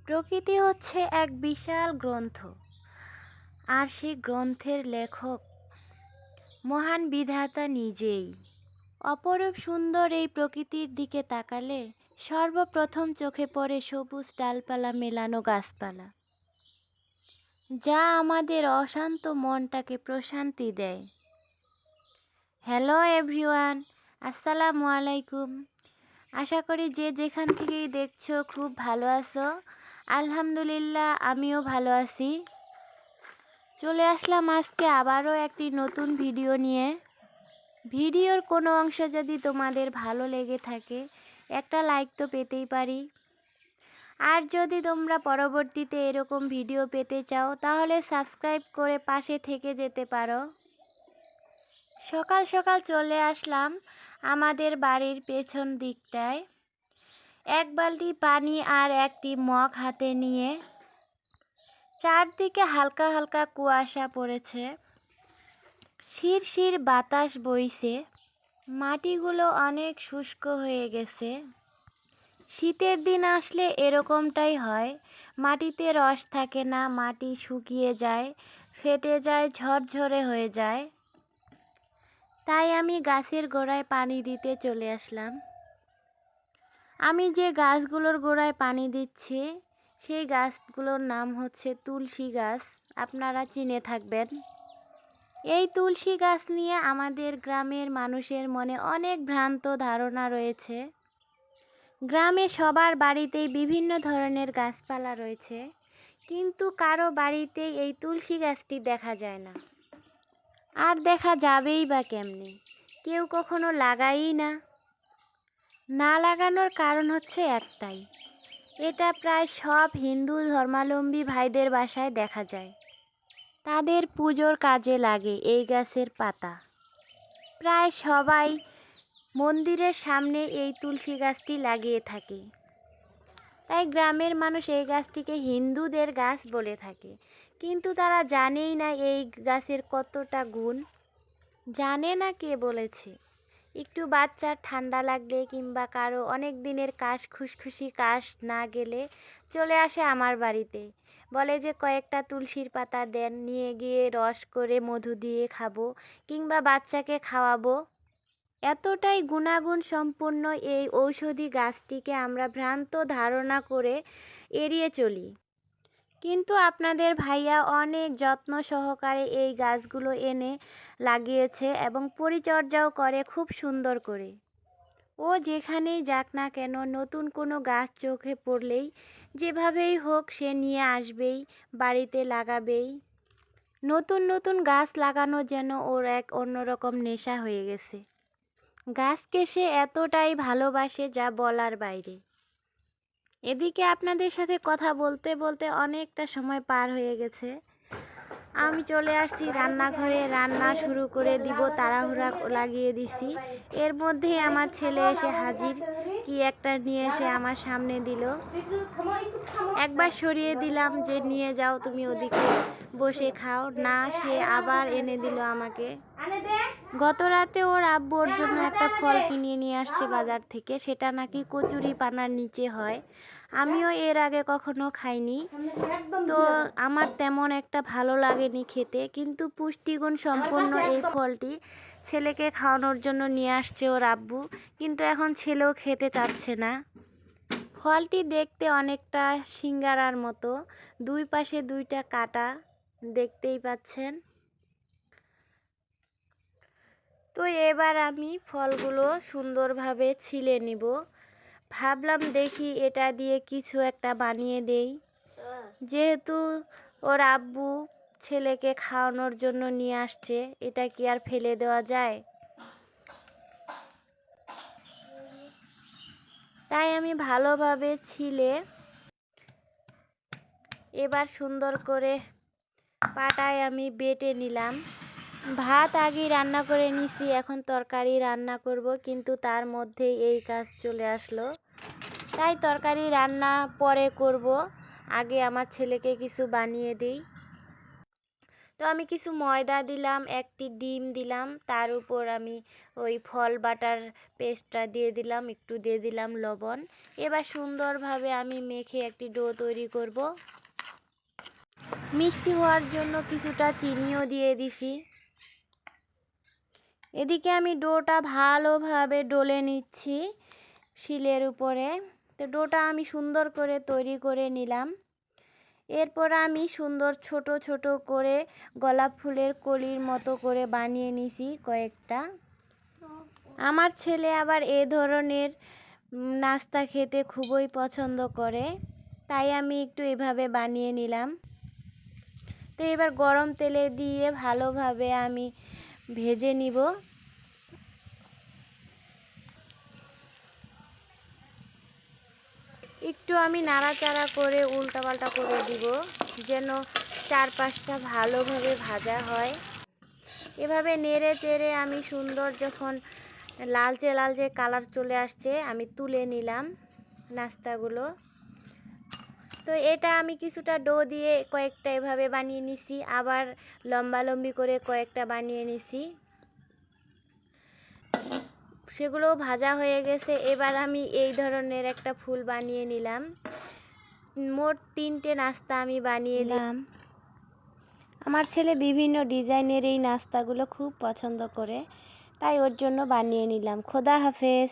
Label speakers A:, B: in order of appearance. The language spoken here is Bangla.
A: প্রকৃতি হচ্ছে এক বিশাল গ্রন্থ, আর সেই গ্রন্থের লেখক মহান বিধাতা নিজেই। অপরূপ সুন্দর এই প্রকৃতির দিকে তাকালে সর্বপ্রথম চোখে পড়ে সবুজ ডালপালা মেলানো গাছপালা, যা আমাদের অশান্ত মনটাকে প্রশান্তি দেয়। হ্যালো এভরিওয়ান, আসসালামু আলাইকুম। আশা করি যে যেখান থেকেই দেখছো খুব ভালো আছো। আলহামদুলিল্লাহ, আমিও ভালো আছি। চলে আসলাম আজকে আবারও একটি নতুন ভিডিও নিয়ে। ভিডিওর কোনো অংশ যদি তোমাদের ভালো লেগে থাকে একটা লাইক তো পেতেই পারি। আর যদি তোমরা পরবর্তীতে এরকম ভিডিও পেতে চাও তাহলে সাবস্ক্রাইব করে পাশে থেকে যেতে পারো। সকাল সকাল চলে আসলাম আমাদের বাড়ির পেছন দিকটায়, এক বালতি পানি আর একটি মগ হাতে নিয়ে। চারদিকে হালকা হালকা কুয়াশা পড়েছে, শিরশির বাতাস বইছে, মাটিগুলো অনেক শুষ্ক হয়ে গেছে। শীতের দিন আসলে এরকমটাই হয়, মাটিতে রস থাকে না, মাটি শুকিয়ে যায়, ফেটে যায়, ঝরঝরে হয়ে যায়। তাই আমি গাছের গোড়ায় পানি দিতে চলে আসলাম। আমি যে গাছগুলোর গোড়ায় পানি দিচ্ছি সেই গাছগুলোর নাম হচ্ছে তুলসী গাছ, আপনারা চিনে থাকবেন। এই তুলসী গাছ নিয়ে আমাদের গ্রামের মানুষের মনে অনেক ভ্রান্ত ধারণা রয়েছে। গ্রামে সবার বাড়িতেই বিভিন্ন ধরনের গাছপালা রয়েছে, কিন্তু কারো বাড়িতেই এই তুলসী গাছটি দেখা যায় না। আর দেখা যাবেই বা কেমনে, কেউ কখনো লাগায়ই না। না লাগানোর কারণ হচ্ছে একটাই, এটা প্রায় সব হিন্দু ধর্মাবলম্বী ভাইদের বাসায় দেখা যায়। তাদের পুজোর কাজে লাগে এই গাছের পাতা। প্রায় সবাই মন্দিরের সামনে এই তুলসী গাছটি লাগিয়ে থাকে। তাই গ্রামের মানুষ এই গাছটিকে হিন্দুদের গাছ বলে থাকে, কিন্তু তারা জানেই না এই গাছের কতটা গুণ। জানে না কে বলেছে। একটু বাচ্চার ঠান্ডা লাগলে কিংবা কারো অনেক দিনের কাশ, খুশখুশি কাশ না গেলে চলে আসে আমার বাড়িতে, বলে যে কয়েকটা তুলসীর পাতা দেন, নিয়ে গিয়ে রস করে মধু দিয়ে খাবো কিংবা বাচ্চাকে খাওয়াবো। এতটাই গুণাগুণ সম্পন্ন এই ঔষধি গাছটিকে আমরা ভ্রান্ত ধারণা করে এড়িয়ে চলি। কিন্তু আপনাদের ভাইয়া অনেক যত্ন সহকারে এই গাছগুলো এনে লাগিয়েছে এবং পরিচর্যাও করে খুব সুন্দর করে। ও যেখানেই যাক না কেন, নতুন কোনো গাছ চোখে পড়লেই যেভাবেই হোক সে নিয়ে আসবেই, বাড়িতে লাগাবেই। নতুন নতুন গাছ লাগানো যেন ওর এক অন্যরকম নেশা হয়ে গেছে। গাছকে সে এতটাই ভালোবাসে যা বলার বাইরে। এদিকে আপনাদের সাথে কথা বলতে বলতে অনেকটা সময় পার হয়ে গেছে। আমি চলে আসছি রান্নাঘরে, রান্না শুরু করে দিব, তাড়াহুড়া লাগিয়ে দিছি। এর মধ্যেই আমার ছেলে এসে হাজির, কি একটা নিয়ে এসে আমার সামনে দিল। একবার সরিয়ে দিলাম যে নিয়ে যাও তুমি ওদিকে বসে খাও, না সে আবার এনে দিল আমাকে। গত রাতে ওর আব্বু ওর জন্য একটা ফল কিনে নিয়ে আসছে বাজার থেকে, সেটা নাকি কচুরি পানার নিচে হয়। আমিও এর আগে কখনো খাইনি, তো আমার তেমন একটা ভালো লাগেনি খেতে, কিন্তু পুষ্টিগুণ সম্পন্ন এই ফলটি ছেলেকে খাওয়ানোর জন্য নিয়ে আসছে ওর আব্বু, কিন্তু এখন ছেলেও খেতে চাচ্ছে না। ফলটি দেখতে অনেকটা সিঙ্গারার মতো, দুই পাশে দুইটা কাটা, দেখতেই পাচ্ছেন। তো এবার আমি ফলগুলো সুন্দরভাবে ছিলে নিব। ভাবলাম দেখি এটা দিয়ে কিছু একটা বানিয়ে দেই, যেহেতু ওর আব্বু ছেলেকে খাওয়ানোর জন্য নিয়ে আসছে, এটা কি আর ফেলে দেওয়া যায়? তাই আমি ভালোভাবে ছিলে এবার সুন্দর করে পাটায় আমি বেটে নিলাম। ভাত আগেই রান্না করে নিছি, এখন তরকারি রান্না করব, কিন্তু তার মধ্যেই এই কাজ চলে আসলো। তাই তরকারি রান্না পরে করব, আগে আমার ছেলেকে কিছু বানিয়ে দিই। তো আমি কিছু ময়দা দিলাম, একটি ডিম দিলাম, তার উপর আমি ওই ফল বাটার পেস্টটা দিয়ে দিলাম, একটু দিয়ে দিলাম লবণ। এবার সুন্দরভাবে আমি মেখে একটি ডো তৈরি করব। মিষ্টি হওয়ার জন্য কিছুটা চিনিও দিয়ে দিছি। এদিকে আমি ডোটা ভালোভাবে ডলে নিচ্ছি শিলের উপরে। তো ডোটা আমি সুন্দর করে তৈরি করে নিলাম। এরপর আমি সুন্দর ছোট ছোট করে গোলাপ ফুলের কলির মতো করে বানিয়ে নিছি কয়েকটা। আমার ছেলে আবার এ ধরনের নাস্তা খেতে খুবই পছন্দ করে, তাই আমি একটু এভাবে বানিয়ে নিলাম। তো এবার গরম তেলে দিয়ে ভালোভাবে আমি ভেজে নিব। একটু আমি নাড়াচাড়া করে উল্টাপাল্টা করে দিব, যেন চারপাশটা ভালোভাবে ভাজা হয়। এভাবে নেড়ে চেড়ে আমি সুন্দর যখন লালচে লালচে কালার চলে আসছে, আমি তুলে নিলাম নাস্তাগুলো। তো এটা আমি কিছুটা ডো দিয়ে কয়েকটা এভাবে বানিয়ে নিছি, আবার লম্বালম্বি করে কয়েকটা বানিয়ে নিছি। সেগুলো ভাজা হয়ে গেছে। এবার আমি এই ধরনের একটা ফুল বানিয়ে নিলাম। মোট 3টে নাস্তা আমি বানিয়ে নিলাম। আমার ছেলে বিভিন্ন ডিজাইনের এই নাস্তাগুলো খুব পছন্দ করে, তাই ওর জন্য বানিয়ে নিলাম। খোদা হাফেজ।